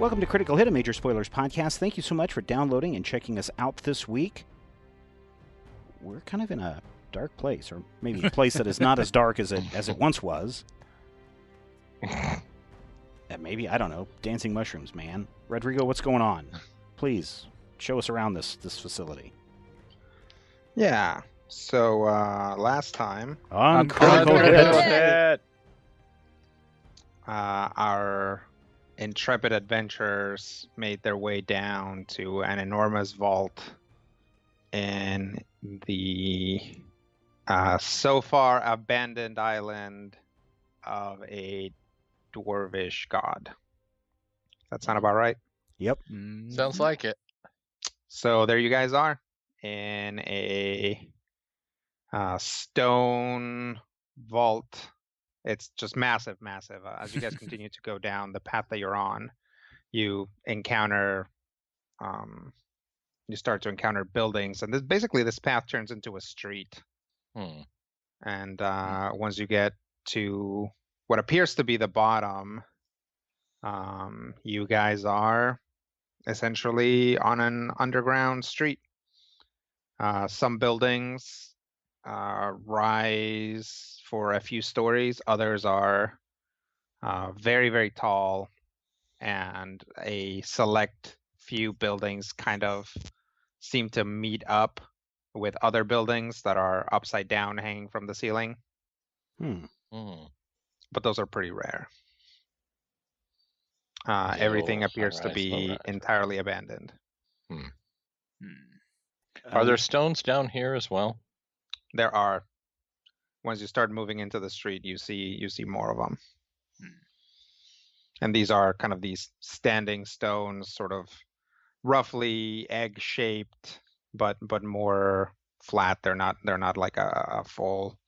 Welcome to Critical Hit, a Major Spoilers podcast. Thank you so much for downloading and checking us out this week. We're kind of in a dark place, or maybe a place that is not as dark as it once was. Maybe, I don't know, dancing mushrooms, man. Rodrigo, what's going on? Please, show us around this facility. Yeah, so last time... On Critical Hit! Our intrepid adventurers made their way down to an enormous vault in the so far abandoned island of a dwarvish god. That sound about right? Yep. Sounds like it. So there you guys are in a stone vault. It's just massive. As you guys continue to go down the path that you're on, you encounter, you start to encounter buildings, and this path turns into a street. And once you get to what appears to be the bottom, you guys are essentially on an underground street. Some buildings rise for a few stories. Others are very, very tall, and a select few buildings kind of seem to meet up with other buildings that are upside down, hanging from the ceiling. But those are pretty rare. Everything appears to be entirely abandoned. Are there stones down here as well? There are. Once you start moving into the street, you see more of them. And these are kind of these standing stones, sort of roughly egg-shaped, but more flat. They're not like a full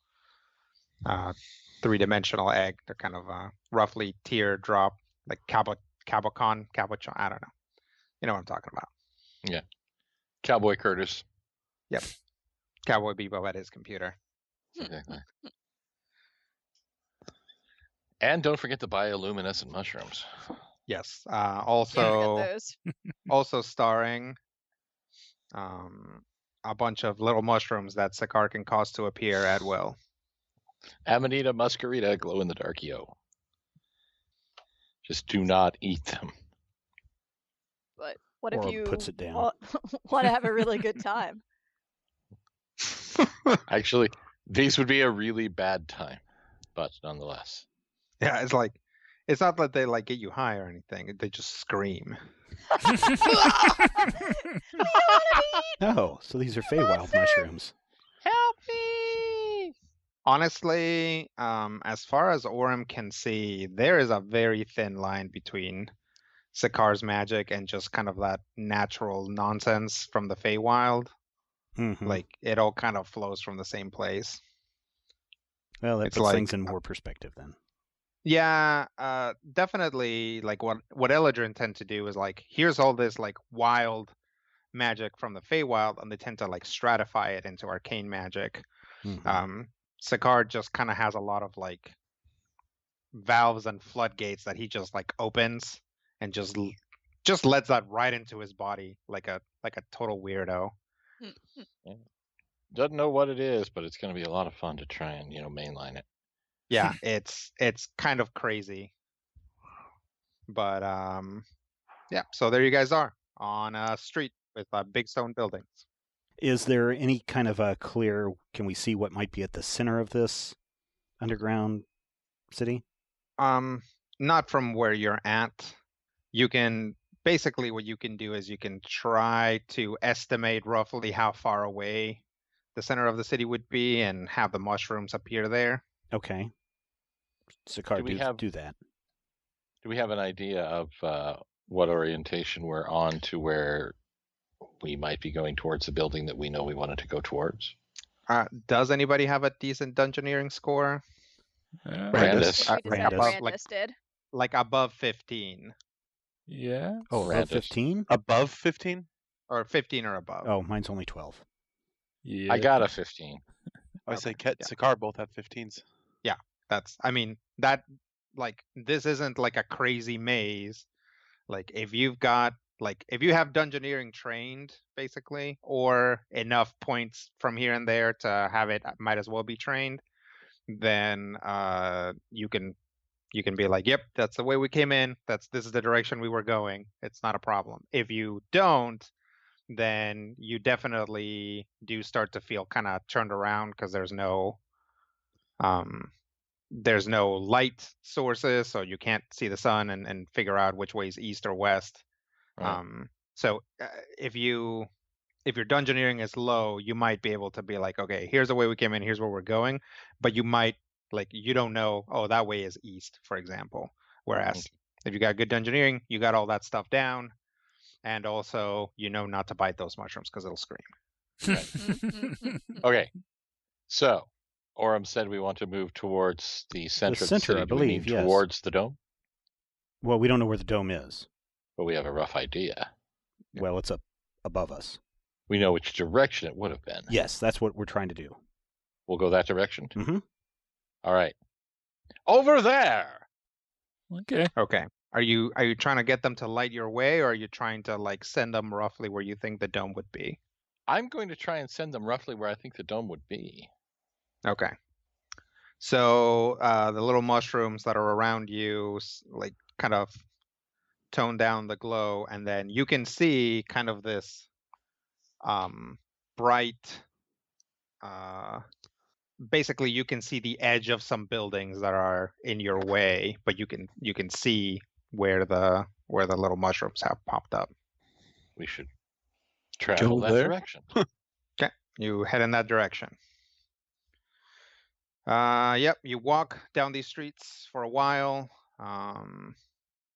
three-dimensional egg. They're kind of roughly teardrop, like cabochon. I don't know. You know what I'm talking about. Yeah. Cowboy Curtis. Yep. Cowboy Bebop at his computer. Exactly. And don't forget the bioluminescent mushrooms. Yes. Also starring a bunch of little mushrooms that Sakar can cause to appear at will. Amanita muscarida, glow in the dark, yo. Just do not eat them. But what Or if you puts it down. want to have a really good time? Actually, these would be a really bad time, but nonetheless. Yeah, it's not that they like get you high or anything. They just scream. Oh, so these are Feywild mushrooms. Help me! Honestly, as far as Orem can see, there is a very thin line between Sakar's magic and just kind of that natural nonsense from the Feywild. Like, it all kind of flows from the same place. Well, that It's puts like- things in more perspective then. Yeah, definitely. Like what Eladrin tend to do is like, here's all this like wild magic from the Feywild, and they tend to like stratify it into arcane magic. Sakar just kind of has a lot of like valves and floodgates that he just like opens and just lets that right into his body like a total weirdo. Yeah. Doesn't know what it is, but it's going to be a lot of fun to try and mainline it. Yeah, it's kind of crazy. But yeah, so there you guys are on a street with big stone buildings. Is there any kind of a clear, can we see what might be at the center of this underground city? Not from where you're at. You can basically, what you can do is you can try to estimate roughly how far away the center of the city would be and have the mushrooms appear there. Okay. Sakar, do that. Do we have an idea of what orientation we're on to where we might be going towards the building that we know we wanted to go towards? Does anybody have a decent dungeoneering score? Randus. Randus did. Like above 15. Yeah. Oh, above 15? Above 15? Or 15 or above. Oh, mine's only 12. Yeah. I got a 15. I say Ket and Sakar both have 15s. This isn't like a crazy maze. Like if you have dungeoneering trained basically, or enough points from here and there to have it might as well be trained, then you can be like, yep, that's the way we came in. This is the direction we were going. It's not a problem. If you don't, then you definitely do start to feel kind of turned around because there's no light sources, so you can't see the sun and figure out which way is east or west. Right. So if your dungeoneering is low, you might be able to be like, okay, here's the way we came in, here's where we're going, but you might you don't know, oh, that way is east, for example. Whereas if you got good dungeoneering, you got all that stuff down, and also you know not to bite those mushrooms because it'll scream. Okay, so Orem said we want to move towards the center of the center, city. I Do we believe, mean yes. towards the dome? Well, we don't know where the dome is. But we have a rough idea. Well, it's up above us. We know which direction it would have been. Yes, that's what we're trying to do. We'll go that direction? Mm-hmm. All right. Over there! Okay. Okay. Are you trying to get them to light your way, or are you trying to send them roughly where you think the dome would be? I'm going to try and send them roughly where I think the dome would be. Okay. So the little mushrooms that are around you, kind of tone down the glow, and then you can see kind of this bright. Basically, you can see the edge of some buildings that are in your way, but you can see where the little mushrooms have popped up. We should travel that direction. Okay, you head in that direction. Yep, you walk down these streets for a while.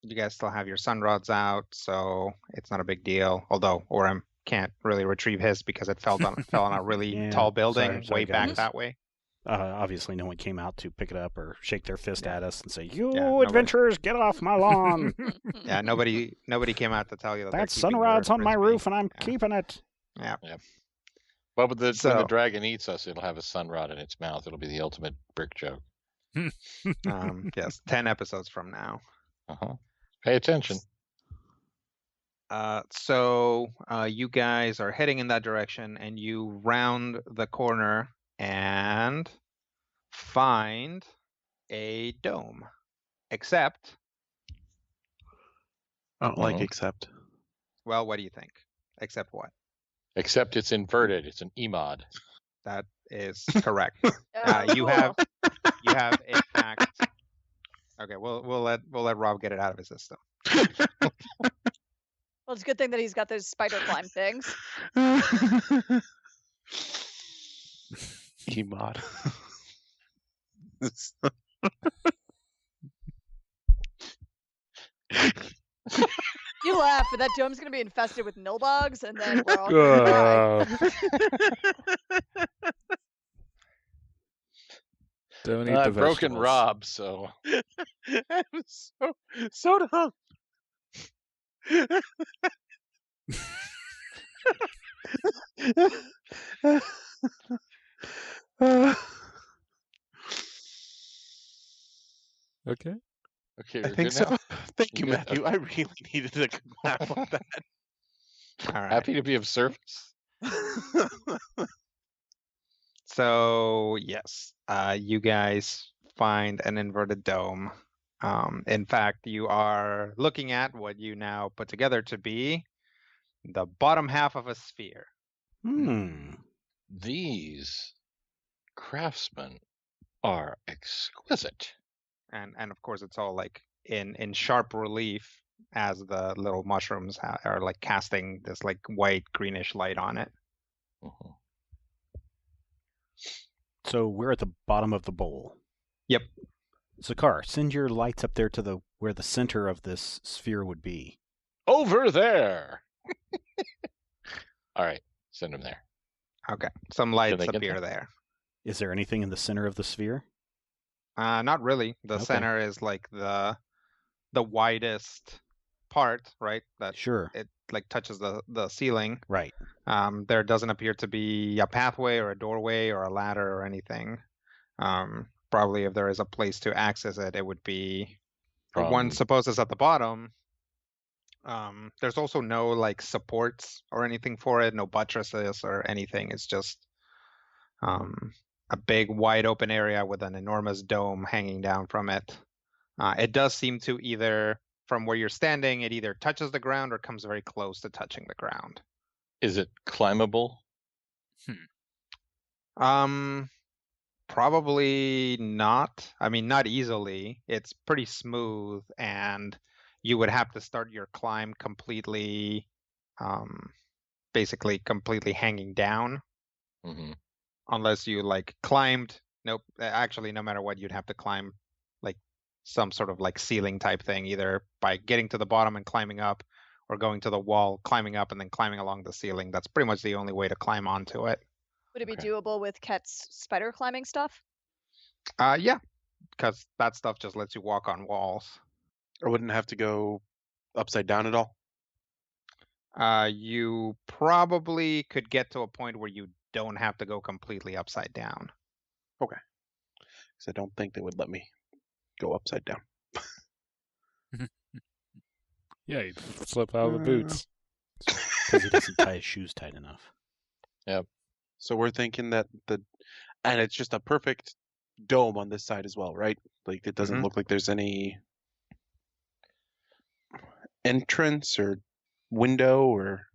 You guys still have your sun rods out, so it's not a big deal. Although Orem can't really retrieve his because it fell on a really tall building way back that way. Obviously, no one came out to pick it up or shake their fist at us and say, "You nobody. adventurers, get off my lawn!" Yeah, nobody came out to tell you that sun rod's on my roof, and I'm keeping it. Yeah. Well, but when the dragon eats us, it'll have a sun rod in its mouth. It'll be the ultimate brick joke. Yes, 10 episodes from now. Pay attention. So you guys are heading in that direction, and you round the corner and find a dome. Except. I don't like except. Well, what do you think? Except what? Except it's inverted. It's an EMOD. That is correct. You have in fact. Okay, we'll let Rob get it out of his system. Well, it's a good thing that he's got those spider climb things. EMOD. You laugh, but that dome's gonna be infested with nilbugs, and then we're all gonna die. Don't eat I've the broken vegetables. Rob, so I was so dumb. Okay. I think so. Thank you, Matthew. Okay. I really needed a good laugh on that. All right. Happy to be of service. So yes, you guys find an inverted dome. In fact, you are looking at what you now put together to be the bottom half of a sphere. These craftsmen are exquisite. And of course, it's all in sharp relief as the little mushrooms are casting this white greenish light on it. So we're at the bottom of the bowl. Yep. Zakar, send your lights up there to where the center of this sphere would be. Over there. All right, send them there. Okay, some lights appear there. Is there anything in the center of the sphere? Not really. The center is the widest part, right? That it touches the ceiling. Right. There doesn't appear to be a pathway or a doorway or a ladder or anything. Probably if there is a place to access it, it would be the one suppose is at the bottom. There's also no like supports or anything for it, no buttresses or anything. It's just a big wide open area with an enormous dome hanging down from it. It does seem to either, from where you're standing, it either touches the ground or comes very close to touching the ground. Is it climbable? Probably not. I mean, not easily. It's pretty smooth, and you would have to start your climb completely, basically completely hanging down, unless you like climbed. Nope. Actually, no matter what, you'd have to climb like some sort of like ceiling type thing, either by getting to the bottom and climbing up, or going to the wall, climbing up, and then climbing along the ceiling. That's pretty much the only way to climb onto it. Would it be doable with Ket's spider climbing stuff? Yeah, because that stuff just lets you walk on walls. I wouldn't have to go upside down at all. You probably could get to a point where you don't have to go completely upside down. Okay. Because I don't think they would let me go upside down. Yeah, you'd slip out of the boots. Because he doesn't tie his shoes tight enough. Yep. So we're thinking that and it's just a perfect dome on this side as well, right? Like it doesn't look like there's any entrance or window or.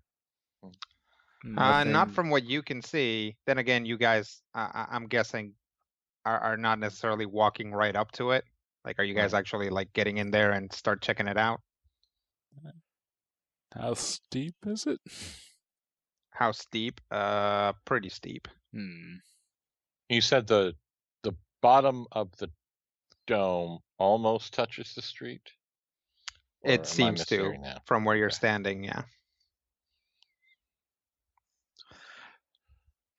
Not from what you can see. Then again, you guys, I'm guessing, are not necessarily walking right up to it. Like, are you guys actually like getting in there and start checking it out? How steep is it? How steep? Pretty steep. You said the bottom of the dome almost touches the street? Or It seems to, from where you're standing, yeah.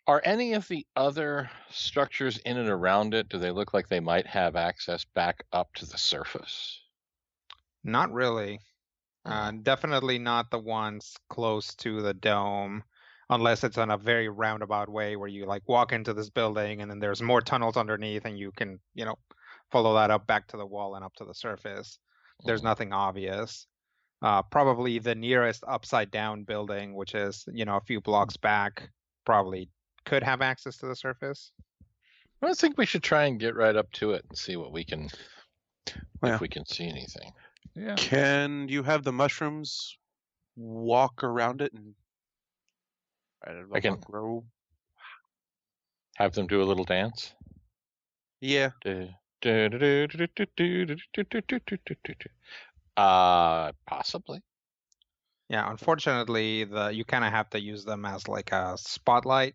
Are any of the other structures in and around it, do they look like they might have access back up to the surface? Not really. Definitely not the ones close to the dome, unless it's in a very roundabout way where you like walk into this building and then there's more tunnels underneath and you can, follow that up back to the wall and up to the surface. There's nothing obvious. Probably the nearest upside down building, which is, a few blocks back, probably could have access to the surface. I think we should try and get right up to it and see what we can, if we can see anything. Yeah. Can you have the mushrooms walk around it and I can grow? Have them do a little dance? Yeah. Possibly. Yeah, unfortunately, you kind of have to use them as like a spotlight.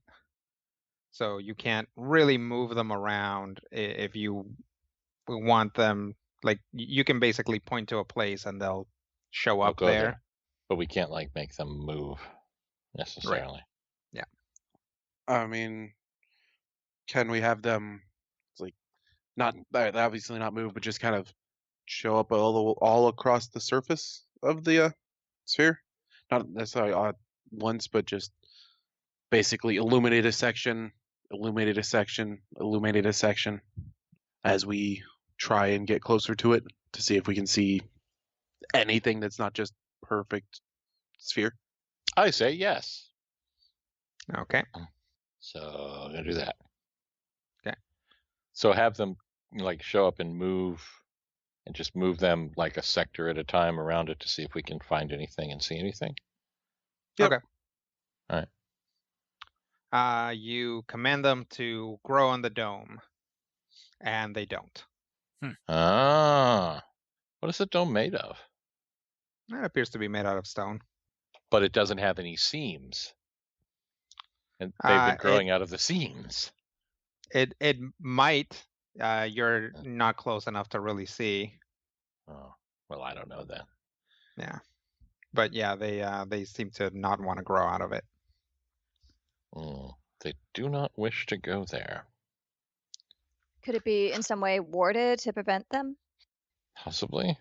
So you can't really move them around if you want them. Like you can basically point to a place and they'll show up there. But we can't like make them move necessarily. Right. Yeah. I mean, can we have them like not obviously not move, but just kind of show up all across the surface of the sphere? Not necessarily all at once, but just basically illuminate a section, illuminate a section, illuminate a section as we try and get closer to it to see if we can see anything that's not just perfect sphere. I say yes. Okay. So I'm gonna do that. Okay. So have them like show up and move, and just move them like a sector at a time around it to see if we can find anything and see anything. Yep. Okay. All right. You command them to grow on the dome, and they don't. What is the dome made of? It appears to be made out of stone. But it doesn't have any seams. And they've been growing out of the seams. It might. You're not close enough to really see. Oh, well, I don't know then. Yeah. But yeah, they seem to not want to grow out of it. They do not wish to go there. Could it be in some way warded to prevent them? Possibly.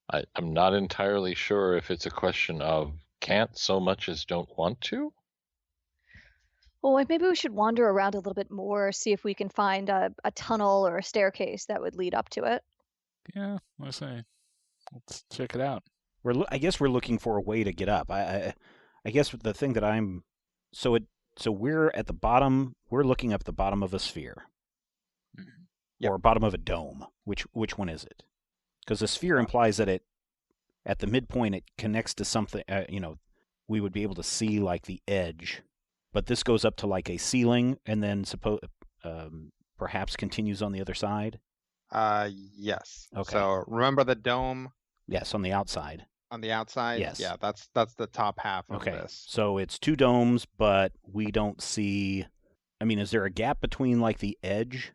I'm not entirely sure if it's a question of can't so much as don't want to. Well, maybe we should wander around a little bit more, see if we can find a tunnel or a staircase that would lead up to it. Yeah, I say. Let's check it out. I guess we're looking for a way to get up. I guess the thing that I'm so we're at the bottom. We're looking up the bottom of a sphere, Yep. or bottom of a dome. Which one is it? Because a sphere implies that it at the midpoint it connects to something. We would be able to see like the edge, but this goes up to like a ceiling and then perhaps continues on the other side. Yes. Okay. So remember the dome Yes, on the outside. on the outside? Yes. Yeah, that's the top half of Okay. this. So it's two domes, but we don't see. I mean, is there a gap between like the edge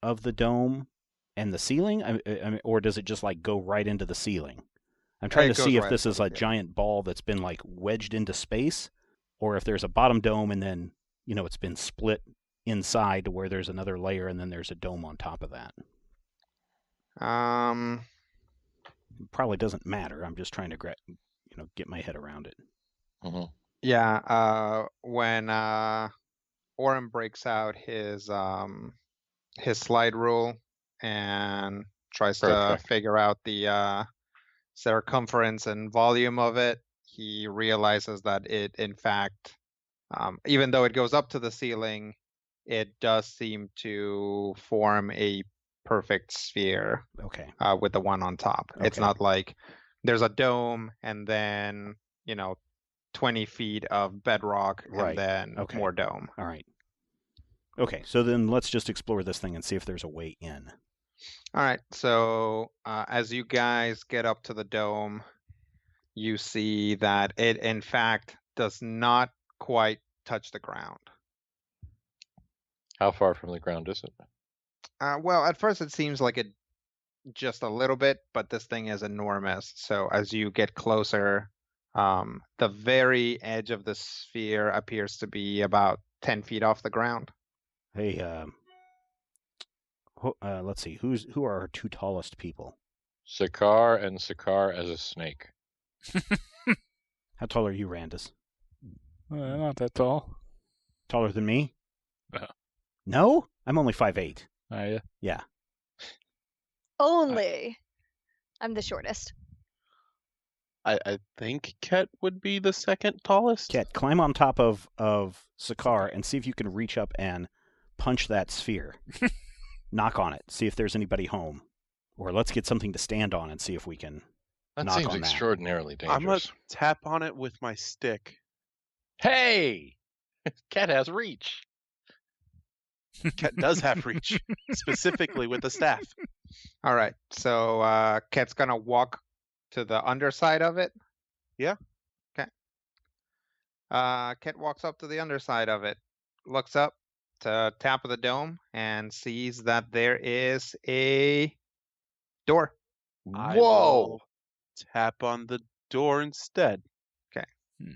of the dome and the ceiling? I mean, or does it just like go right into the ceiling? I'm trying It to see goes if right this into is the a ceiling. giant ball that's been like wedged into space, or if there's a bottom dome and then it's been split inside to where there's another layer and then there's a dome on top of that. It probably doesn't matter. I'm just trying to get my head around it. Hmm. Yeah, when Oren breaks out his slide rule and tries to Perfect. figure out the circumference and volume of it, he realizes that it, in fact, even though it goes up to the ceiling, it does seem to form a perfect sphere Okay. with the one on top. It's Okay. not like there's a dome and then 20 feet of bedrock Right. and then Okay. more dome. All right. Okay, so then let's just explore this thing and see if there's a way in. All right, so as you guys get up to the dome, you see that it, in fact, does not quite touch the ground. How far from the ground is it? Well, at first it seems like it just a little bit, but this thing is enormous. So as you get closer, the very edge of the sphere appears to be about 10 feet off the ground. Hey, let's see. Who are our two tallest people? Sakar and Sakar as a snake. How tall are you, Randus? Not that tall. Taller than me? No. No? I'm only 5'8". Are you? Yeah. Only. I'm the shortest. I think Ket would be the second tallest. Ket, climb on top of Sakar and see if you can reach up and punch that sphere. Knock on it. See if there's anybody home. Or let's get something to stand on and see if we can That knock seems on that. extraordinarily I'm gonna dangerous. tap on it with my stick. Hey! Cat has reach. Ket does have reach, specifically with the staff. All right, so Ket's gonna walk to the underside of it. Yeah. Okay. Ket walks up to the underside of it, looks up to top of the dome, and sees that there is a door. I Whoa! will tap on the door instead. Hmm.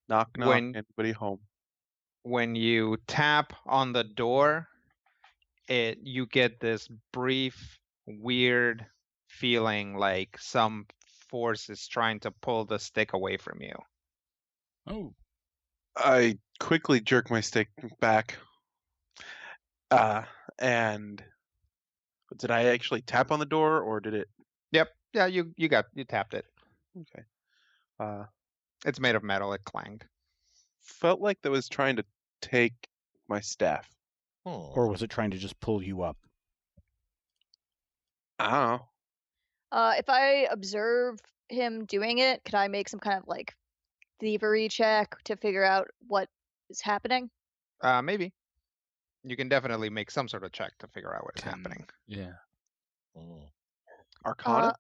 Knock, knock, When- anybody home? When you tap on the door, you get this brief, weird feeling like some force is trying to pull the stick away from you. Oh. I quickly jerk my stick back. And did I actually tap on the door, or did it? Yep. Yeah, you tapped it. Okay. It's made of metal. It clanged. Felt like that was trying to take my staff. Or was it trying to just pull you up? I don't know. If I observe him doing it, could I make some kind of like thievery check to figure out what is happening? Maybe. You can definitely make some sort of check to figure out what is Can- happening. Yeah. Arcana?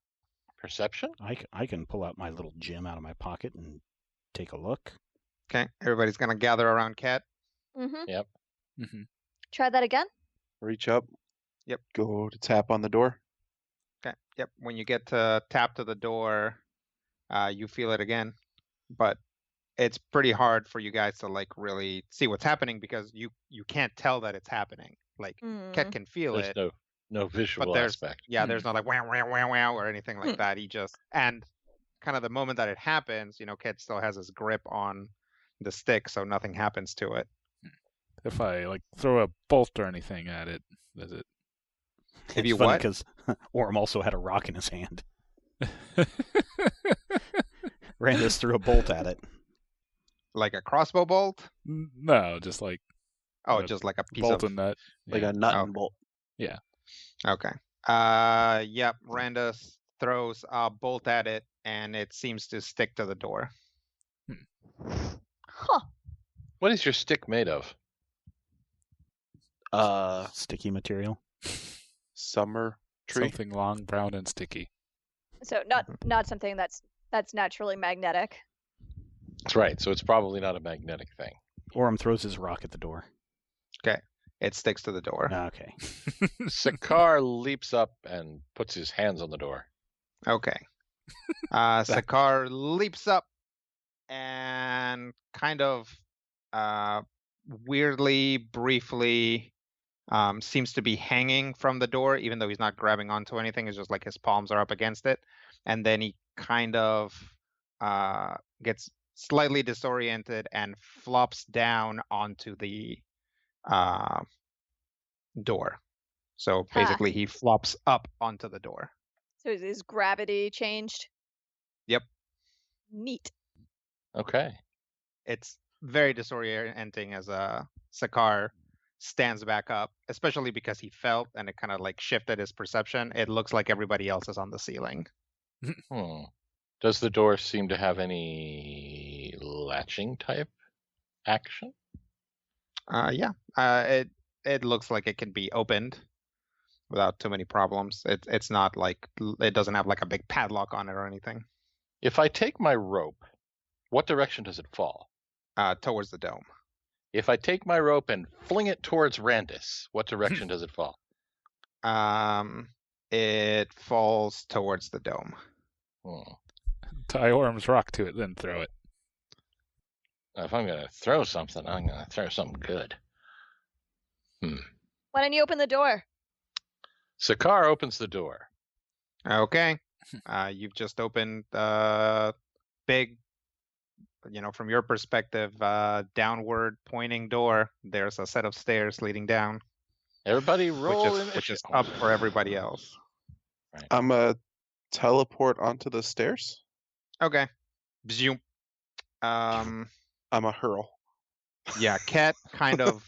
Perception? I can pull out my little gem out of my pocket and take a look. Okay, everybody's gonna gather around Cat. Mm-hmm. Mm-hmm. Try that again. Reach up. Yep. Go to tap on the door. Okay. Yep. When you get to tap to the door, you feel it again, but it's pretty hard for you guys to like really see what's happening because you can't tell that it's happening. Like Ket can feel There's it, no visual there's- aspect. yeah, there's not like wow wow wow wow or anything like that. He just and kind of the moment that it happens, Ket still has his grip on the stick, so nothing happens to it. If I like throw a bolt or anything at it, does it? If you It's funny what? because Orm also had a rock in his hand. Randus threw a bolt at it. Like a crossbow bolt? No, just like Oh, a just like a piece bolt of. and nut. Like Yeah. a nut Oh. and bolt. Okay. Yep. Randus throws a bolt at it, and it seems to stick to the door. Huh. What is your stick made of? Sticky material. Summer tree. Something long, brown, and sticky. So not something that's naturally magnetic. That's right. So it's probably not a magnetic thing. Orem throws his rock at the door. It sticks to the door. Okay. Sakar leaps up and puts his hands on the door. Okay. Sakar leaps up and kind of weirdly, briefly seems to be hanging from the door, even though he's not grabbing onto anything. It's just like his palms are up against it. And then he kind of gets slightly disoriented and flops down onto the door. So basically he flops up onto the door. So is gravity changed? Yep. Neat. Okay. It's very disorienting as Sakar stands back up, especially because he fell and it kind of like shifted his perception. It looks like everybody else is on the ceiling. Does the door seem to have any latching type action? Yeah. It looks like it can be opened without too many problems. It's not like it doesn't have like a big padlock on it or anything. If I take my rope, what direction does it fall? Towards the dome. If I take my rope and fling it towards Randus, what direction does it fall? It falls towards the dome. Tie Orm's rock to it, then throw it. If I'm going to throw something, I'm going to throw something good. Why don't you open the door? Sakar opens the door. Okay. You've just opened big, from your perspective, downward pointing door. There's a set of stairs leading down, Everybody roll which is up for everybody else. I'm a teleport onto the stairs. Okay. Bzoom. I'm a hurl. Yeah, Ket kind of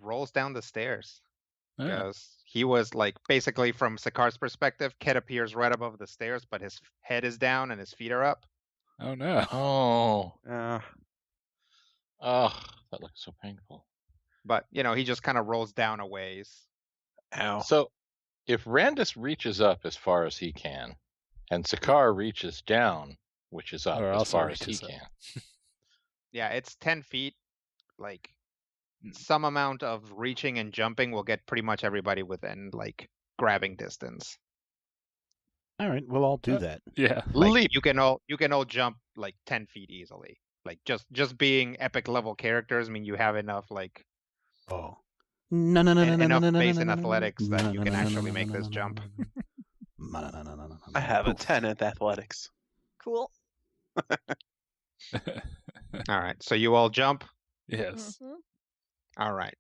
rolls down the stairs Oh. because he was like basically from Sakar's perspective, Ket appears right above the stairs, but his head is down and his feet are up. Oh no. Oh, Uh, that looks so painful. But he just kind of rolls down a ways. ow. So, if Randus reaches up as far as he can, and Sakar reaches down, which is up Or as also far as he reaches up. can, Yeah, it's 10 feet. Like some amount of reaching and jumping will get pretty much everybody within like grabbing distance. All right, we'll all do Uh, that. Yeah. Like, leap. you can all jump like 10 feet easily. Like just being epic level characters, I mean you have enough like Oh. No, no, no, no, no, enough no, no, base no, in no, no, athletics no, that no, you no, can no, no, actually no, make no, this no, jump. No, no, no, no, no, no, I have a Poof. 10 at athletics. Cool. All right, so you all jump. Yes. Mhm. All right.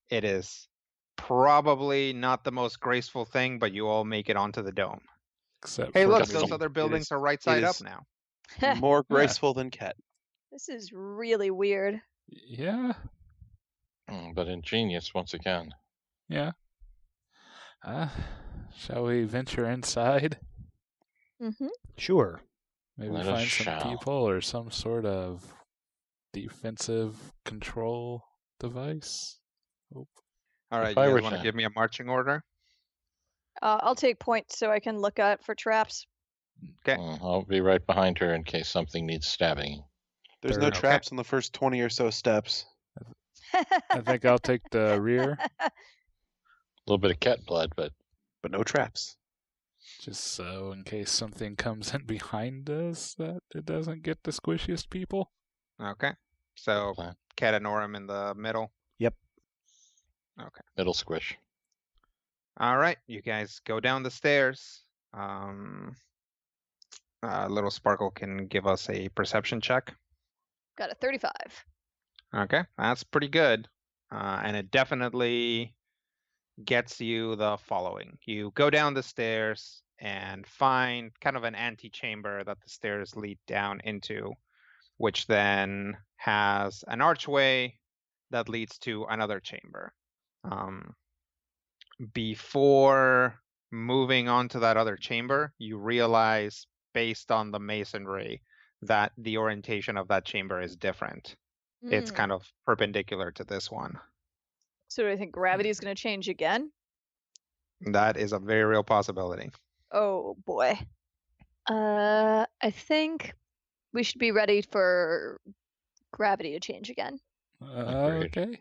It is probably not the most graceful thing, but you all make it onto the dome. Except Hey, for look, just those some- other buildings is- are right it side up is- now. More graceful than Ket. This is really weird. Yeah. But ingenious once again. Yeah. Shall we venture inside? Mm-hmm. Sure. Maybe Let us find some shall. people or some sort of defensive control device. All right, If you I guys were want to to- give me a marching order? I'll take point so I can look out for traps. Okay. I'll be right behind her in case something needs stabbing. There's Third. no Okay. traps on the first 20 or so steps. I think I'll take the rear, A little bit of cat blood, but But no traps. just so in case something comes in behind us that it doesn't get the squishiest people. Okay. So plan. Ket and Orem in the middle. Middle squish. All right, you guys go down the stairs. Little Sparkle can give us a perception check. Got a 35. Okay, that's pretty good. And it definitely gets you the following. You go down the stairs and find kind of an antechamber that the stairs lead down into, which then has an archway that leads to another chamber. Before moving on to that other chamber, you realize, based on the masonry, that the orientation of that chamber is different. It's kind of perpendicular to this one. So do I think gravity is going to change again? That is a very real possibility. Oh boy. I think we should be ready for gravity to change again. Agreed. Okay.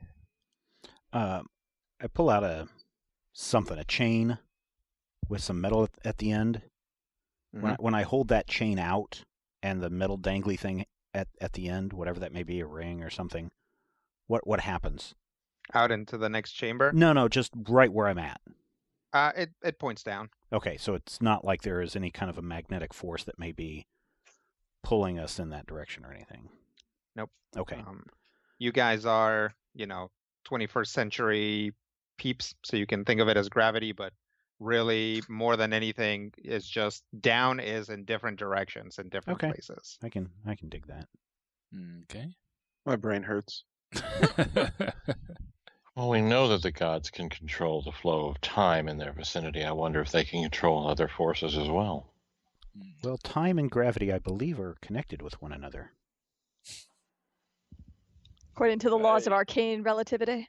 I pull out a chain with some metal at the end. When I hold that chain out and the metal dangly thing at the end, whatever that may be, a ring or something, what happens? Out into the next chamber? No, just right where I'm at. It points down. Okay, so it's not like there is any kind of a magnetic force that may be pulling us in that direction or anything. Nope. Okay. You guys are, 21st century peeps, so you can think of it as gravity, but really more than anything is just down is in different directions in different Okay. places. I can dig that. Okay. My brain hurts. Well, we know that the gods can control the flow of time in their vicinity. I wonder if they can control other forces as well. Well, time and gravity, I believe, are connected with one another. According to the laws of arcane relativity.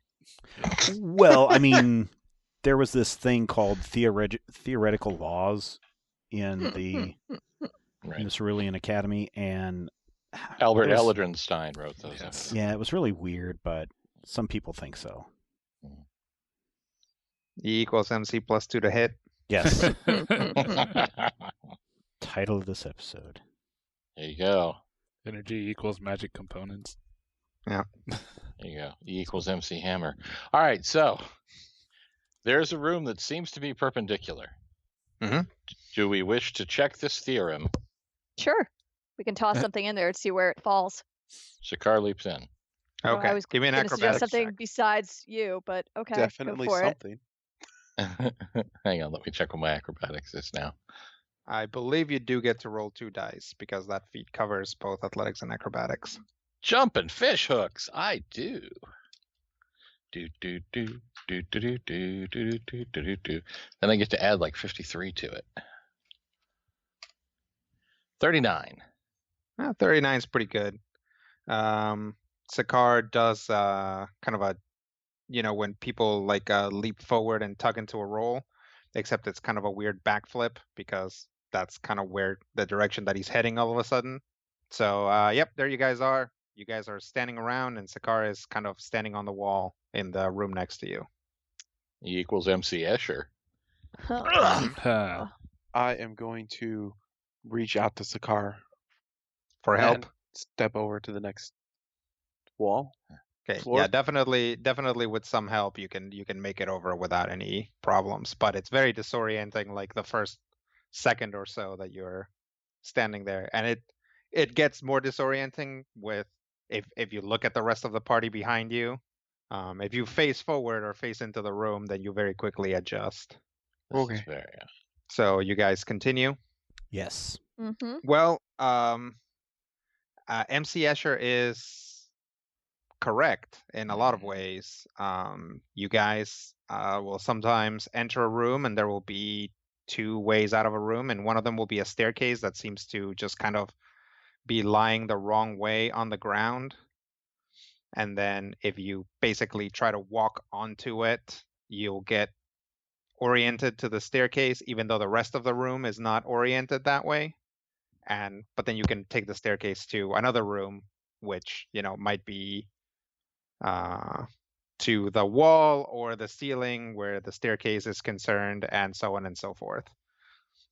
Well, I mean, there was this thing called theoretical laws in the Cerulean Academy, and Albert Ehrenstein wrote those. Yes. Yeah, it was really weird, but some people think so. E equals MC+2 to hit. Yes. Title of this episode. There you go. Energy equals magic components. Yeah. There you go. E equals MC hammer. All right, so there's a room that seems to be perpendicular. Mhm. Do we wish to check this theorem? Sure. We can toss something in there and see where it falls. Shakar leaps in. Well, Okay. I was Give me an going to suggest acrobatics something check. besides you, but okay. Definitely go for it. something. Hang on, let me check what my acrobatics is now. I believe you do get to roll 2 dice because that feat covers both athletics and acrobatics. Jumping fish hooks. I do. Do do do do do do do do do do do. Then I get to add like 53 to it. 39. 39 is pretty good. Sakar does kind of a, when people like leap forward and tug into a roll, except it's kind of a weird backflip because that's kind of where the direction that he's heading all of a sudden. So, yep, there you guys are. You guys are standing around, and Sakar is kind of standing on the wall in the room next to you. E equals MC Escher. Uh, I am going to reach out to Sakar For help? and step over to the next wall. Okay, floor? yeah, definitely with some help you can make it over without any problems, but it's very disorienting like the first second or so that you're standing there, and it gets more disorienting with if you look at the rest of the party behind you. If you face forward or face into the room, then you very quickly adjust. This is Okay. very, So you guys continue. Yes. Mm-hmm. Well, MC Escher is correct in a lot of ways. You guys will sometimes enter a room and there will be 2 ways out of a room, and one of them will be a staircase that seems to just kind of be lying the wrong way on the ground. And then if you basically try to walk onto it, you'll get oriented to the staircase, even though the rest of the room is not oriented that way. But then you can take the staircase to another room, which, might be to the wall or the ceiling where the staircase is concerned, and so on and so forth.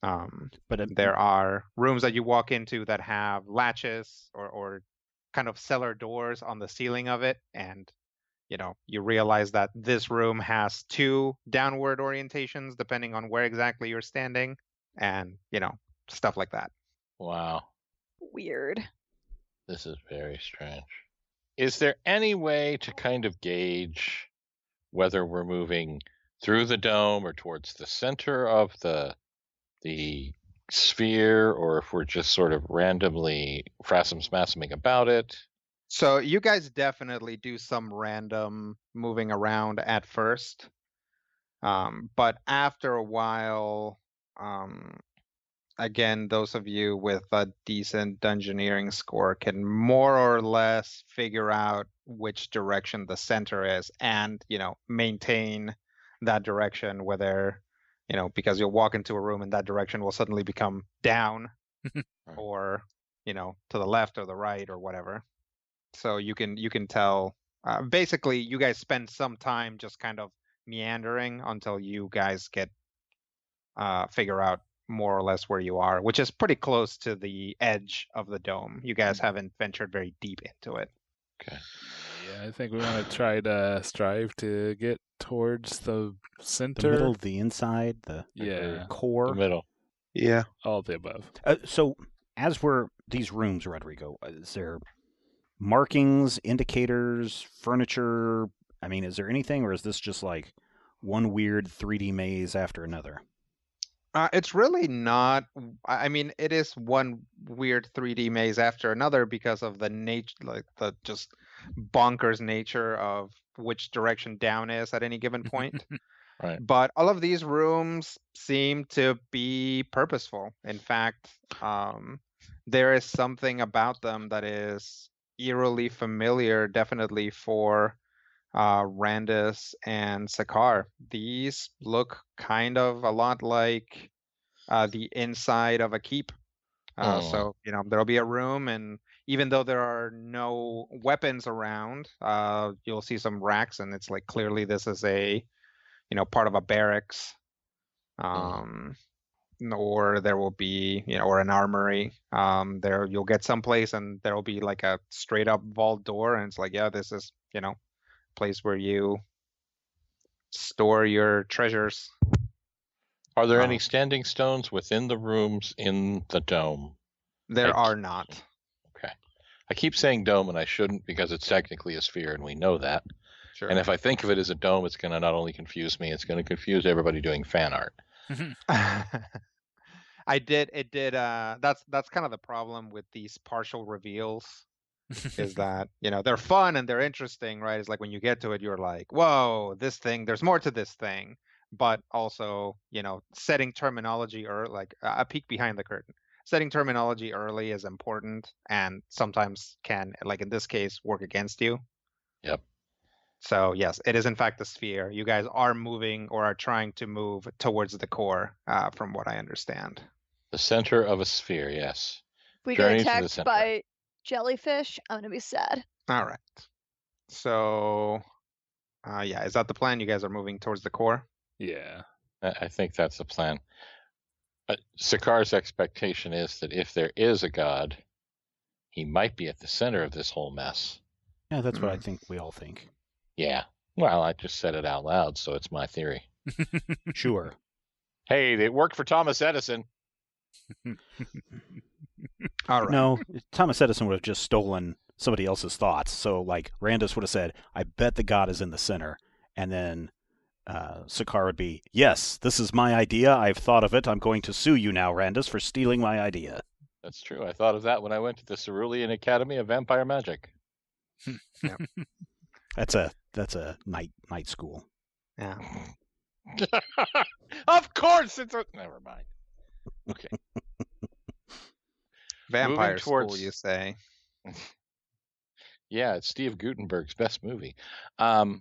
But There are rooms that you walk into that have latches or kind of cellar doors on the ceiling of it, and you realize that this room has 2 downward orientations depending on where exactly you're standing, and stuff like that. wow. Weird. This is very strange. Is there any way to kind of gauge whether we're moving through the dome or towards the center of the the sphere, or if we're just sort of randomly frasm-smassing about it. So you guys definitely do some random moving around at first. But after a while, again, those of you with a decent dungeoneering score can more or less figure out which direction the center is and, maintain that direction, whether, because you'll walk into a room and that direction will suddenly become down or, to the left or the right or whatever. So you can tell, basically you guys spend some time just kind of meandering until you guys get figure out more or less where you are, which is pretty close to the edge of the dome. You guys haven't ventured very deep into it. Okay. Yeah, I think we want to try to strive to get towards the center. The middle, the inside, the core. The middle. Yeah. All of the above. So as we're these rooms, Rodrigo, is there markings, indicators, furniture? I mean, is there anything, or is this just like one weird 3D maze after another? It's really not. I mean, it is one weird 3D maze after another because of the nature, like the just bonkers nature of which direction down is at any given point. Right. But all of these rooms seem to be purposeful. In fact, there is something about them that is eerily familiar, definitely for Randus and Sakar. These look kind of a lot like the inside of a keep. So, there'll be a room, and even though there are no weapons around, you'll see some racks, and it's like clearly this is a, part of a barracks. Or there will be, or an armory. There you'll get someplace, and there'll be like a straight up vault door, and it's like, yeah, this is, place where you store your treasures. Are there any standing stones within the rooms in the dome? There are not. Okay. I keep saying dome, and I shouldn't, because it's technically a sphere, and we know that. Sure. And if I think of it as a dome, it's going to not only confuse me, it's going to confuse everybody doing fan art. That's kind of the problem with these partial reveals. Is that, they're fun and they're interesting, right? It's like when you get to it, you're like, whoa, this thing, there's more to this thing. But also, setting terminology or like a peek behind the curtain. Setting terminology early is important and sometimes can, like in this case, work against you. Yep. So yes, it is in fact a sphere. You guys are moving or are trying to move towards the core, from what I understand. The center of a sphere, yes. If we Journey to get the attacked center. by jellyfish, I'm gonna be sad. All right. So, yeah, is that the plan? You guys are moving towards the core? Yeah. I think that's the plan. Sakar's expectation is that if there is a god, he might be at the center of this whole mess. Yeah, that's what I think we all think. Yeah. Well, I just said it out loud, so it's my theory. Sure. Hey, it worked for Thomas Edison. All right. No, Thomas Edison would have just stolen somebody else's thoughts. So, like, Randus would have said, I bet the god is in the center. And then Sakar would be, yes, this is my idea. I've thought of it. I'm going to sue you now, Randus, for stealing my idea. That's true. I thought of that when I went to the Cerulean Academy of Vampire Magic. Yep. That's a night school. Yeah. Of course, it's a... Never mind. Okay. Vampire towards- school, you say? Yeah, it's Steve Gutenberg's best movie. I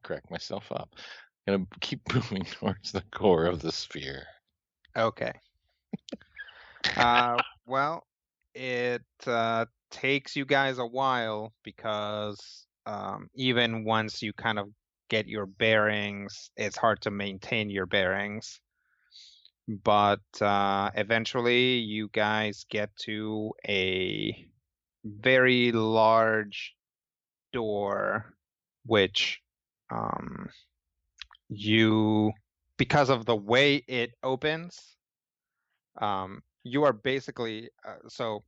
cracked myself up. Gonna keep moving towards the core of the sphere. Okay. Well, it takes you guys a while because even once you kind of get your bearings, it's hard to maintain your bearings. But eventually you guys get to a very large door, which because of the way it opens, you are basically, so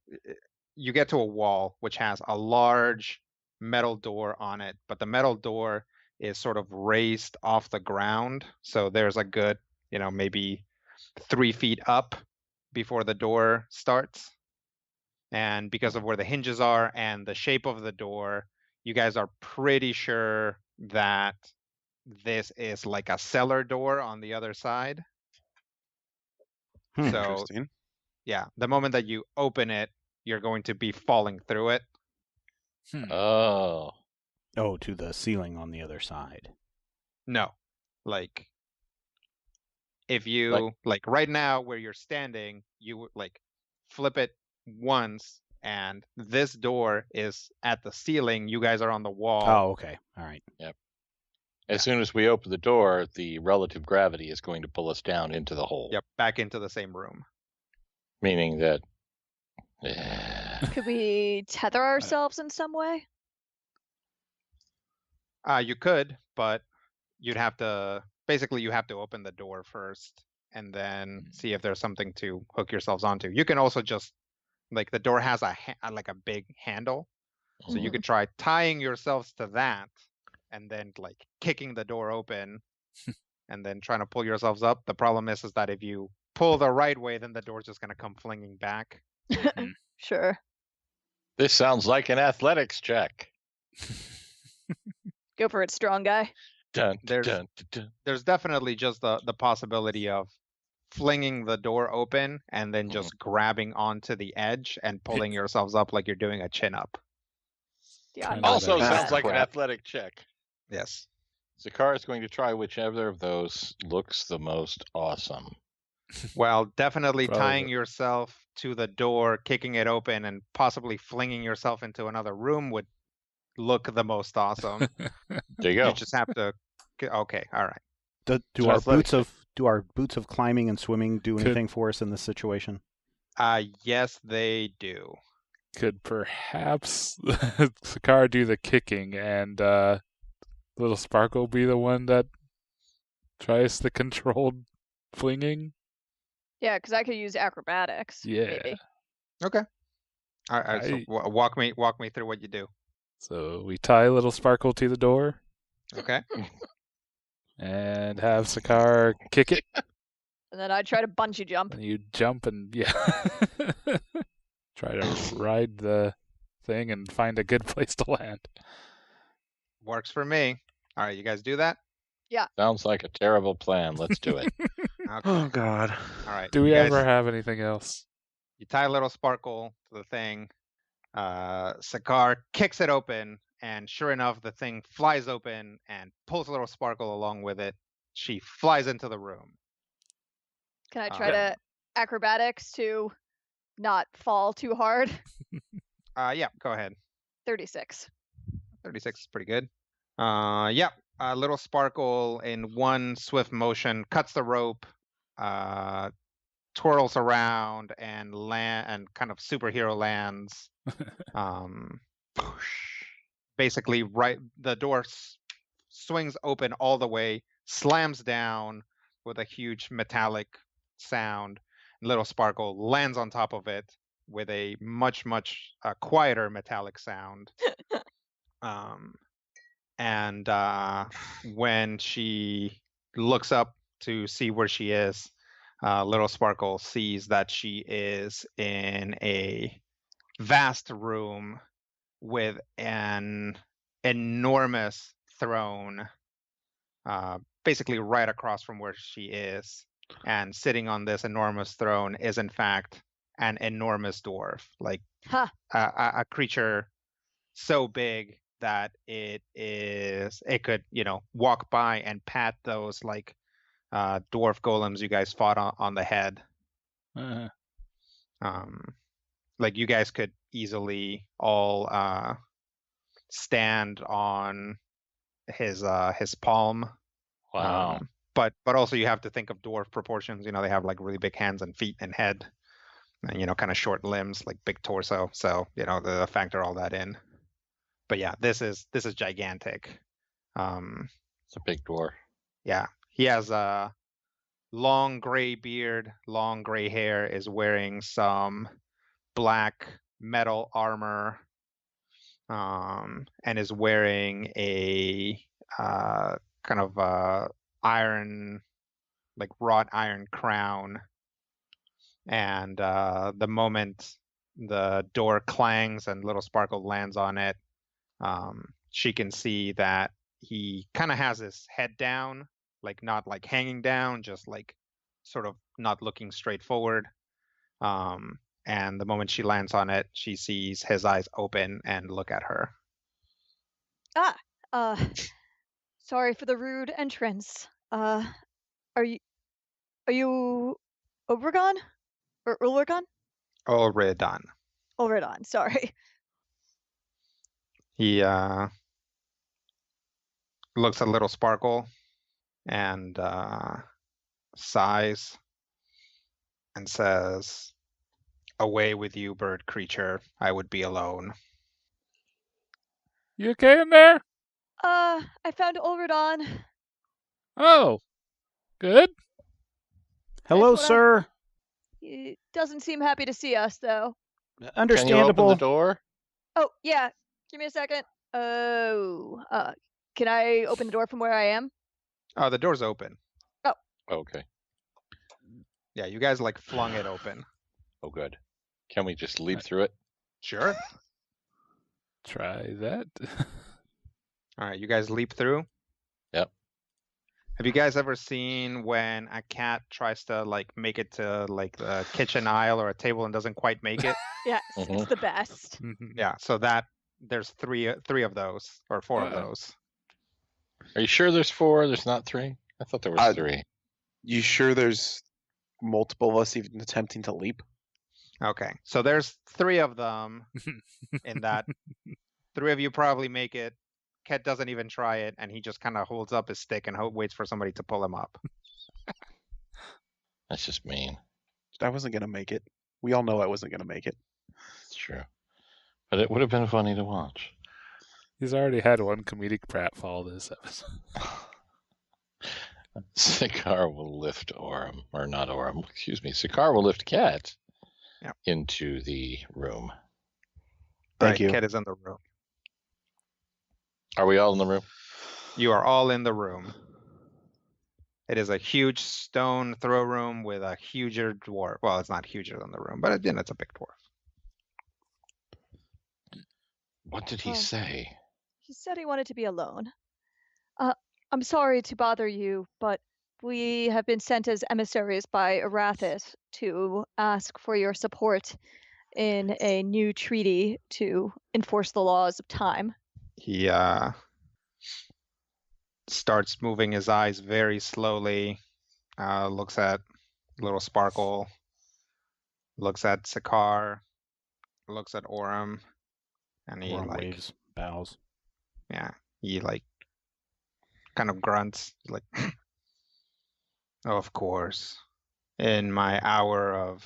you get to a wall which has a large metal door on it, but the metal door is sort of raised off the ground. So there's a good, maybe 3 feet up before the door starts. And because of where the hinges are and the shape of the door, you guys are pretty sure that this is like a cellar door on the other side. So Interesting. yeah, the moment that you open it, you're going to be falling through it. Oh. Oh, to the ceiling on the other side. No, like if you like right now where you're standing, you would like flip it once, and this door is at the ceiling. You guys are on the wall. Oh, okay. All right. As soon as we open the door, the relative gravity is going to pull us down into the hole. Yep, back into the same room. Meaning that. Could we tether ourselves in some way? You could, but you'd have to basically you have to open the door first and then see if there's something to hook yourselves onto. You can also just like the door has like a big handle, so you Mhm. could try tying yourselves to that and then like kicking the door open and then trying to pull yourselves up. The problem is that if you pull the right way, then the door's just gonna come flinging back. Sure. This sounds like an athletics check. Go for it, strong guy. Dun, There's- dun, dun, dun. There's definitely just the possibility of flinging the door open and then just grabbing onto the edge and pulling yourselves up like you're doing a chin up. Yeah, I'm Kinda not Also doing that. sounds that. like an Crap. athletic check. Yes. Zakar is going to try whichever of those looks the most awesome. Well, definitely tying Probably. yourself to the door, kicking it open, and possibly flinging yourself into another room would look the most awesome. There you go. You just have to. Okay, all right. Do an our athletic boots of climbing and swimming do Could- anything for us in this situation? Yes, they do. Could perhaps Sakara do the kicking and Little Sparkle be the one that tries the controlled flinging? Yeah, because I could use acrobatics. Yeah. Maybe. Okay. All right. So walk me through what you do. So we tie Little Sparkle to the door Okay. and have Sakar kick it, And then I try to bungee jump. and you jump and try to ride the thing and find a good place to land. Works for me. All right, you guys do that. Sounds like a terrible plan. Let's do it. Okay. Oh God. All right. Do we you guys, ever have anything else? You tie Little Sparkle to the thing. Sakar kicks it open, and sure enough, the thing flies open and pulls Little Sparkle along with it. She flies into the room. Can I try Yeah. to acrobatics to not fall too hard? Yeah, go ahead. 36. 36 is pretty good. Yeah, Little Sparkle in one swift motion cuts the rope, twirls around and kind of superhero lands. Basically, right, the door swings open all the way, slams down with a huge metallic sound. Little Sparkle lands on top of it with a much quieter metallic sound. And when she looks up to see where she is, Little Sparkle sees that she is in a vast room with an enormous throne, basically right across from where she is. And sitting on this enormous throne is, in fact, an enormous dwarf, like Ha! a creature so big that it could, walk by and pat those like dwarf golems you guys fought on the head. Uh, Like you guys could easily all stand on his palm. Wow. But also you have to think of dwarf proportions. They have like really big hands and feet and head, and kind of short limbs, like big torso. So the factor all that in. But yeah, this is gigantic. It's a big dwarf. Yeah, he has a long gray beard, long gray hair, is wearing some black metal armor, and is wearing a kind of iron like wrought iron crown. And the moment the door clangs and little sparkle lands on it, she can see that he kind of has his head down, like not like hanging down, just like sort of not looking straight forward. And the moment she lands on it, she sees his eyes open and look at her. Sorry for the rude entrance. Are you Obregon? Or Ulragon? Ulridon. Ulridon, sorry. He looks at little sparkle and sighs and says, "Away with you, bird creature. I would be alone." You okay in there? I found Ulridon. Oh, good. Hello, what I- sir. He doesn't seem happy to see us, though. Can you open Understandable. the door? Oh, yeah. Give me a second. Oh, can I open the door from where I am? Oh, the door's open. Okay. Yeah, you guys like flung it open. Oh, good. Can we just leap through it? Sure. Try that. All right, you guys leap through. Yep. Have you guys ever seen when a cat tries to like make it to like the kitchen aisle or a table and doesn't quite make it? Yes, it's the best. Yeah, so that there's three of those or four of Wow. those. Are you sure there's 4? There's not 3? I thought there was 3. You sure there's multiple of us even attempting to leap? Okay, so there's 3 of them in that. 3 of you probably make it. Ket doesn't even try it, and he just kind of holds up his stick and waits for somebody to pull him up. That's just mean. I wasn't gonna make it. We all know I wasn't gonna make it. It's true. But it would have been funny to watch. He's already had one comedic pratfall this episode. Sikar will lift Orem, or not Orem, excuse me. Sikar will lift Ket Yep. into the room. Thank you. Ket is in the room. Are we all in the room? You are all in the room. It is a huge stone throw room with a huger dwarf. Well, it's not huger than the room, but again, it's a big dwarf. What did he Oh. say? He said he wanted to be alone. I'm sorry to bother you, but we have been sent as emissaries by Arathis to ask for your support in a new treaty to enforce the laws of time. He starts moving his eyes very slowly, looks at little sparkle, looks at Sikar, looks at Orem, and he Orem like waves, bows. yeah, he like kind of grunts. He's like, "Oh, of course. In my hour of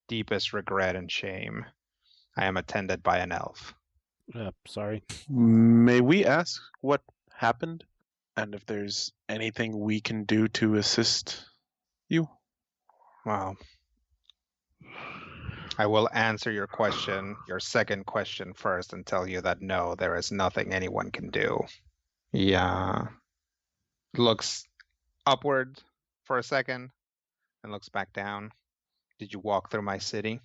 deepest regret and shame, I am attended by an elf." Sorry. May we ask what happened? And if there's anything we can do to assist you? Well, I will answer your question, your second question first, and tell you that no, there is nothing anyone can do. He looks upward for a second and looks back down. Did you walk through my city?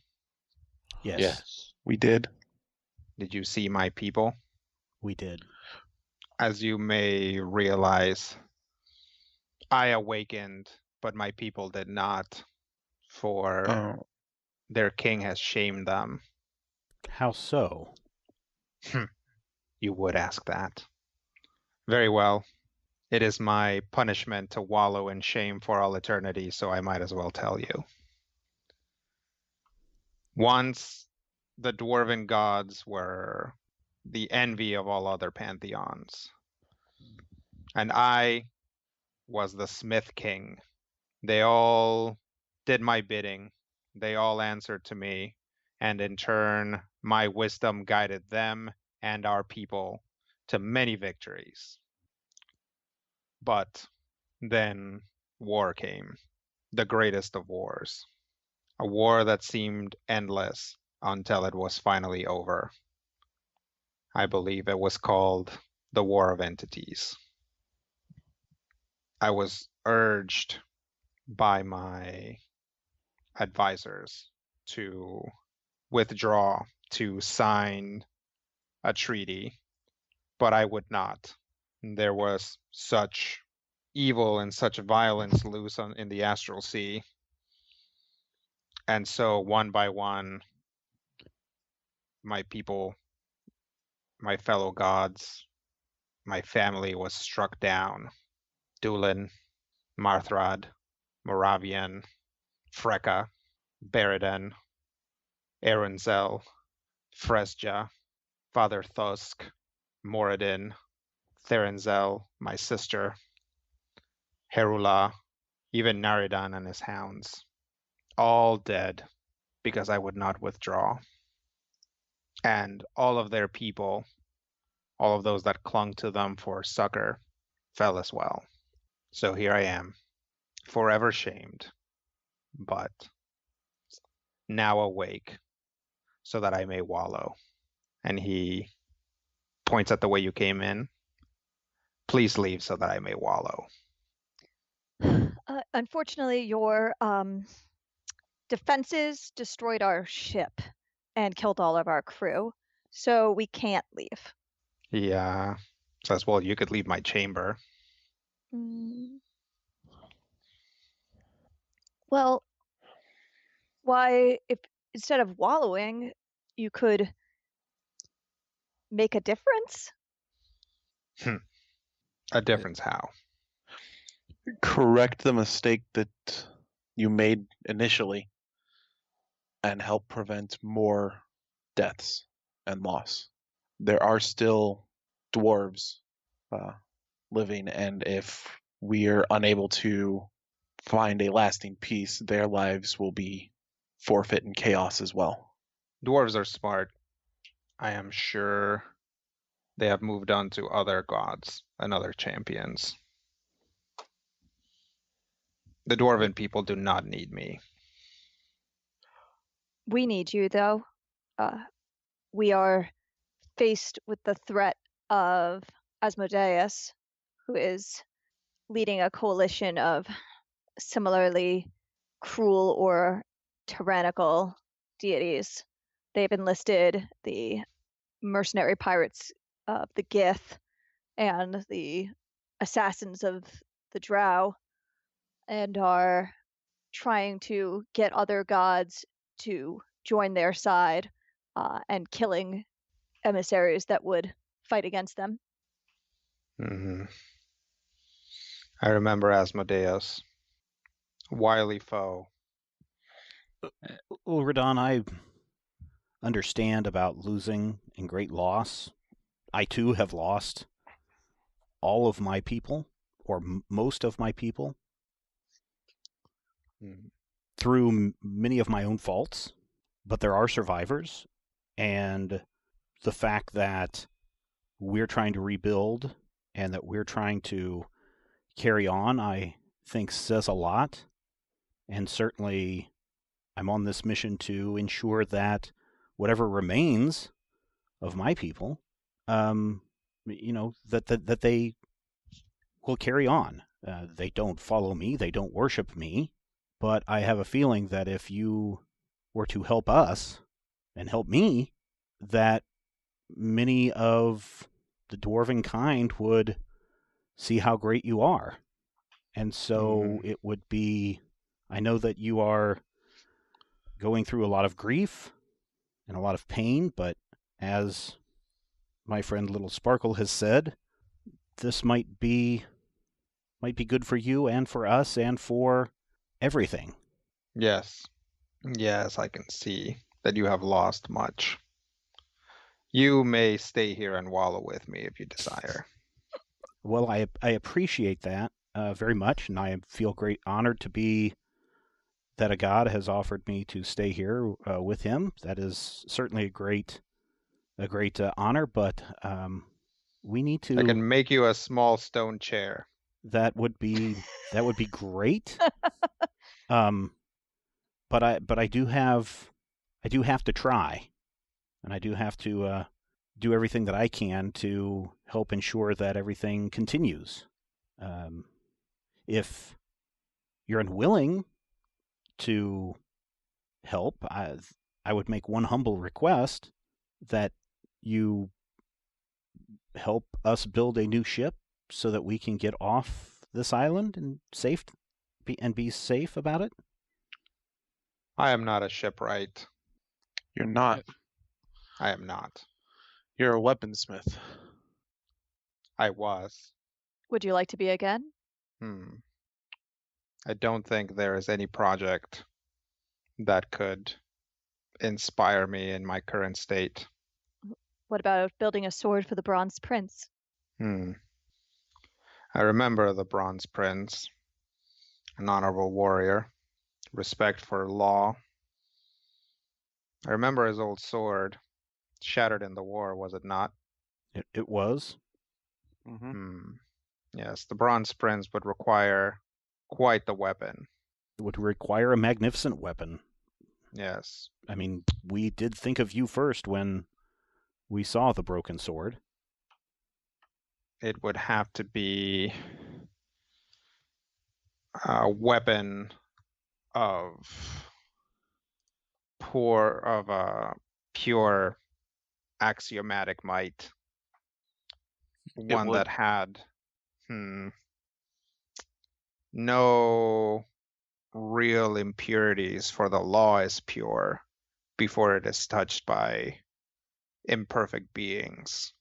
Yes, Yes. We did. Did you see my people? we did. As you may realize, I awakened, but my people did not, for Oh, their king has shamed them. How so? You would ask that. Very well. It is my punishment to wallow in shame for all eternity, so I might as well tell you. Once the dwarven gods were the envy of all other pantheons, and I was the Smith King. They all did my bidding. They all answered to me, and in turn, my wisdom guided them and our people to many victories. But then war came, the greatest of wars, a war that seemed endless until it was finally over. I believe it was called the War of Entities. I was urged by my advisors to withdraw, to sign a treaty, but I would not. There was such evil and such violence loose in the astral sea. And so one by one, my people, my fellow gods, my family was struck down. Dulin, Marthrad, Moravian, Freka, Beridan, Aranzel, Fresja, Father Thusk, Moradin, Therenzel, my sister, Herula, even Naridan and his hounds, all dead because I would not withdraw. And all of their people, all of those that clung to them for succor, fell as well. So here I am, forever shamed, but now awake so that I may wallow. And he points at the way you came in. Please leave so that I may wallow. Unfortunately, your defenses destroyed our ship and killed all of our crew, so we can't leave. He says, well, you could leave my chamber. Well, why, if instead of wallowing, you could make a difference? A difference how? Correct the mistake that you made initially and help prevent more deaths and loss. There are still dwarves living, and if we are unable to find a lasting peace, their lives will be forfeit in chaos as well. Dwarves are smart. I am sure they have moved on to other gods and other champions. The dwarven people do not need me. We need you, though. We are faced with the threat of Asmodeus, who is leading a coalition of similarly cruel or tyrannical deities. They've enlisted the mercenary pirates of the Gith and the assassins of the Drow, and are trying to get other gods to join their side, and killing emissaries that would fight against them. Mm-hmm. I remember Asmodeus. Wily foe. Ulradon, I understand about losing and great loss. I too have lost all of my people, or most of my people, through many of my own faults. But there are survivors, and the fact that we're trying to rebuild and that we're trying to carry on, I think says a lot. And certainly I'm on this mission to ensure that whatever remains of my people, that they will carry on. They don't follow me, they don't worship me, but I have a feeling that if you were to help us and help me, that many of the dwarven kind would see how great you are. And so it would be, I know that you are going through a lot of grief and a lot of pain, but as my friend Little Sparkle has said, this might be good for you and for us and for everything. Yes. Yes, I can see that you have lost much. You may stay here and wallow with me if you desire. Well, I appreciate that very much, and I feel great honored to be that a god has offered me to stay here with him. That is certainly a great honor, but we need to. I can make you a small stone chair. That would be great. But I do have to try, and I do have to do everything that I can to help ensure that everything continues. If you're unwilling to help, I would make one humble request that you help us build a new ship so that we can get off this island and be safe about it. I am not a shipwright. You're not. I am not. You're a weaponsmith. I was. Would you like to be again? I don't think there is any project that could inspire me in my current state. What about building a sword for the Bronze Prince? I remember the Bronze Prince, an honorable warrior, respect for law. I remember his old sword, shattered in the war, was it not? It was. Yes, the Bronze Prince would require quite the weapon. It would require a magnificent weapon. Yes. I mean, we did think of you first when we saw the broken sword. It would have to be a weapon of pure axiomatic might. One that had no real impurities, for the law is pure before it is touched by imperfect beings.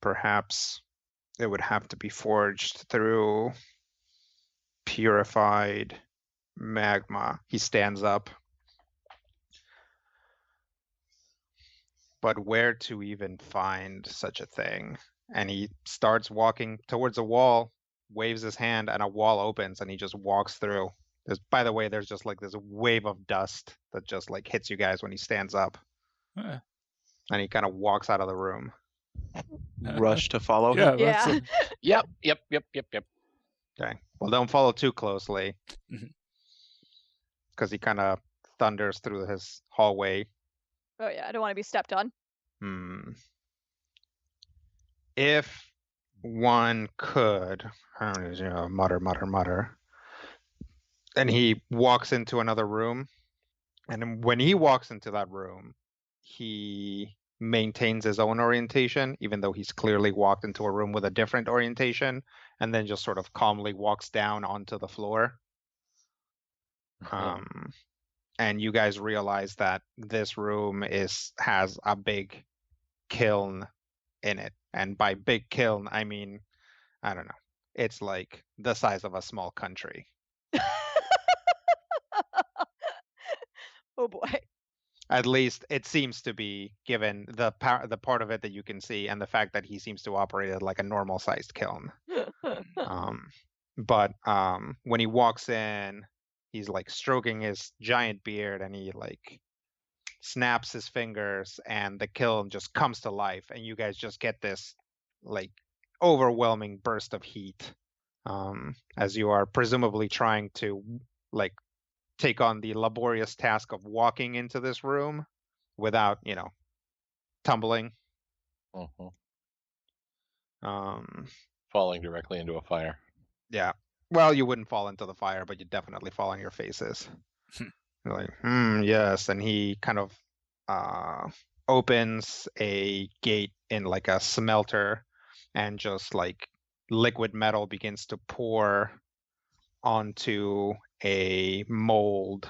Perhaps it would have to be forged through purified magma. He stands up. But where to even find such a thing? And he starts walking towards a wall, waves his hand, and a wall opens, and he just walks through. By the way, there's just like this wave of dust that just like hits you guys when he stands up. And he kind of walks out of the room. Rush to follow him. Yeah. Yep. Okay. Well, don't follow too closely, because he kind of thunders through his hallway. Oh yeah, I don't want to be stepped on. If one could, mutter, and he walks into another room, and when he walks into that room, he maintains his own orientation, even though he's clearly walked into a room with a different orientation, and then just sort of calmly walks down onto the floor. And you guys realize that this room has a big kiln in it. And by big kiln, I mean, I don't know. It's like the size of a small country. Oh boy. At least it seems to be, given the part of it that you can see and the fact that he seems to operate it like a normal sized kiln. But when he walks in, he's like stroking his giant beard, and he like snaps his fingers, and the kiln just comes to life, and you guys just get this like overwhelming burst of heat as you are presumably trying to like take on the laborious task of walking into this room without, tumbling. Falling directly into a fire. Yeah. Well, you wouldn't fall into the fire, but you'd definitely fall on your faces. You're like, yes. And he kind of opens a gate in like a smelter, and just like liquid metal begins to pour onto a mold.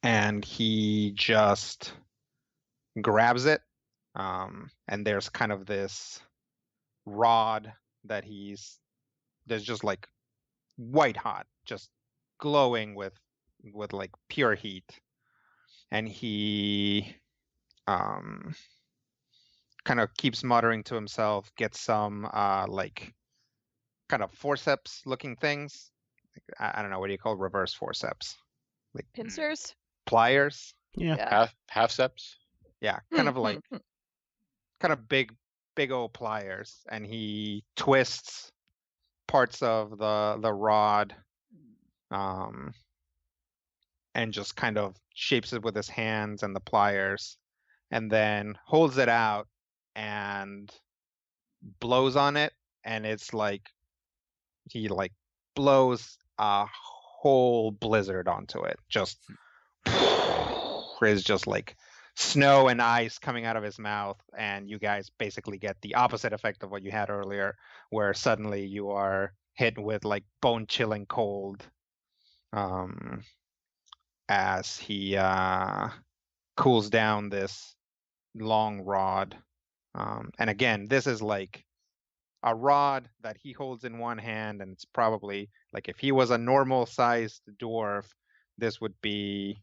And he just grabs it. And there's kind of this rod that there's just like white hot, just glowing with like pure heat. And he kind of keeps muttering to himself, gets some like kind of forceps looking things. I don't know, what do you call reverse forceps? Like Pincers? Pliers? Yeah. Half steps. Yeah, kind of like kind of big old pliers, and he twists parts of the rod and just kind of shapes it with his hands and the pliers, and then holds it out and blows on it, and it's like he like blows a whole blizzard onto it. Just there's just like snow and ice coming out of his mouth, and you guys basically get the opposite effect of what you had earlier, where suddenly you are hit with like bone-chilling cold as he cools down this long rod. And again, this is like a rod that he holds in one hand, and it's probably like if he was a normal sized dwarf, this would be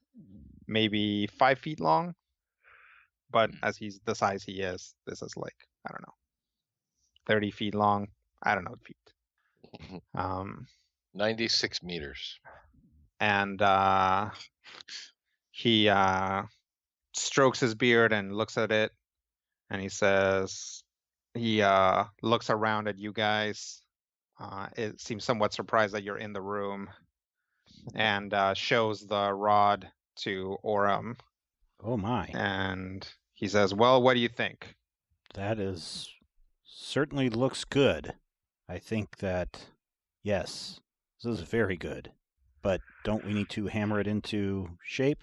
maybe 5 feet long. But as he's the size he is, this is like, I don't know, 30 feet long. I don't know feet. 96 meters. And he strokes his beard and looks at it, and he says, he looks around at you guys. It seems somewhat surprised that you're in the room, and shows the rod to Orem. Oh my. And he says, well, what do you think? That is certainly looks good. I think that, yes, this is very good. But don't we need to hammer it into shape?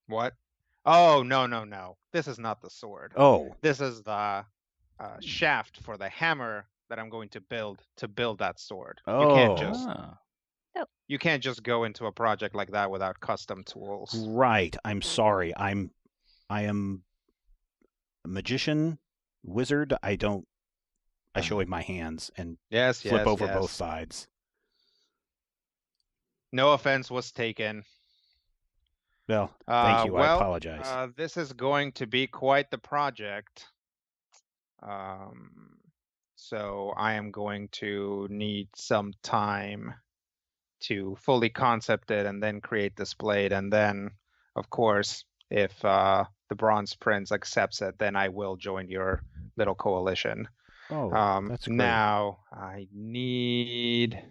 What? Oh, no. This is not the sword. Oh, This is the shaft for the hammer that I'm going to build that sword. Ah. You can't just go into a project like that without custom tools. right. I'm sorry. I am a magician, wizard. I show him my hands and Yes, flip over yes. both sides. No offense was taken. Well, thank you. I Well, apologize. This is going to be quite the project. So I am going to need some time to fully concept it and then create this blade. And then, of course, if the Bronze Prince accepts it, then I will join your little coalition. Oh, that's great. Now I need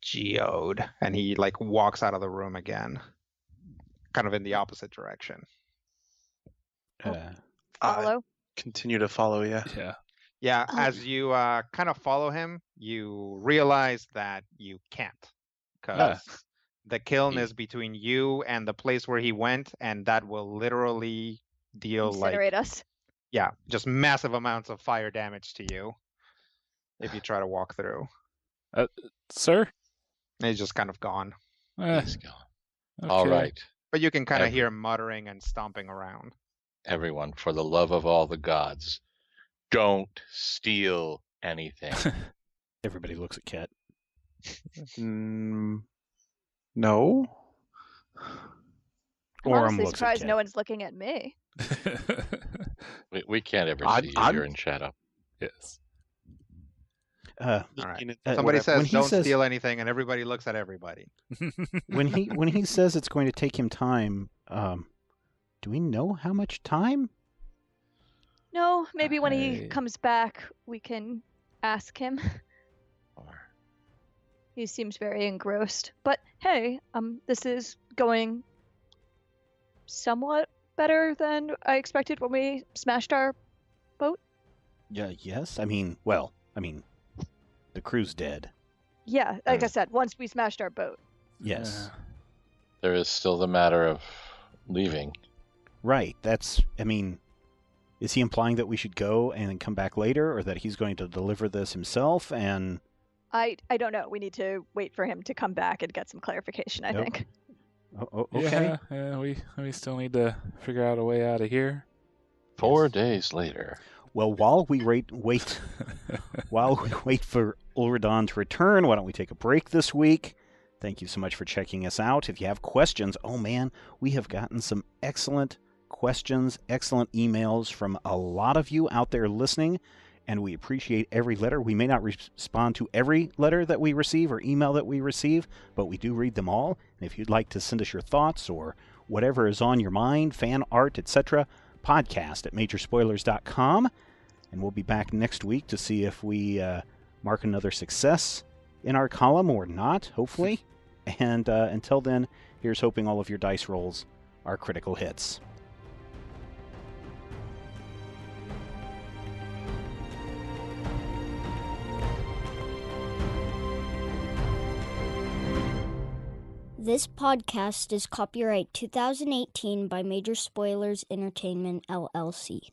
Geode, and he like walks out of the room again, kind of in the opposite direction. Follow. Continue to follow, yeah. Yeah. Yeah, as you kind of follow him, you realize that you can't, because the kiln is between you and the place where he went, and that will literally deal Incinerate like, us. yeah, just massive amounts of fire damage to you if you try to walk through. Sir? And he's just kind of gone. He's gone. Okay. All right, But you can kind of hear him muttering and stomping around. everyone, for the love of all the gods, don't steal anything. Everybody looks at Ket. No. I'm Orem honestly looks at surprised Ket. no one's looking at me. We can't ever I'd- see you. I'd- You're in shadow. Yes. All right. Looking at Somebody whatever- When says he don't says- steal anything, and everybody looks at everybody. when he says it's going to take him time, do we know how much time? No, maybe when I- he comes back, we can ask him. Or He seems very engrossed. But hey, this is going somewhat better than I expected when we smashed our boat. Yeah. Yes. The crew's dead. Yeah, like I said, once we smashed our boat. Yes. there is still the matter of leaving. Right. Is he implying that we should go and then come back later, or that he's going to deliver this himself? And I don't know. We need to wait for him to come back and get some clarification, I Nope. think. Okay. Yeah, we still need to figure out a way out of here. 4 days later. Well, while we wait for Ulridon to return, why don't we take a break this week? Thank you so much for checking us out. If you have questions, oh man, we have gotten some excellent questions, excellent emails from a lot of you out there listening, and we appreciate every letter. We may not respond to every letter that we receive or email that we receive, but we do read them all. And if you'd like to send us your thoughts or whatever is on your mind, fan art, etc., podcast@majorspoilers.com. And we'll be back next week to see if we mark another success in our column or not, hopefully. And until then, here's hoping all of your dice rolls are critical hits. This podcast is copyright 2018 by Major Spoilers Entertainment, LLC.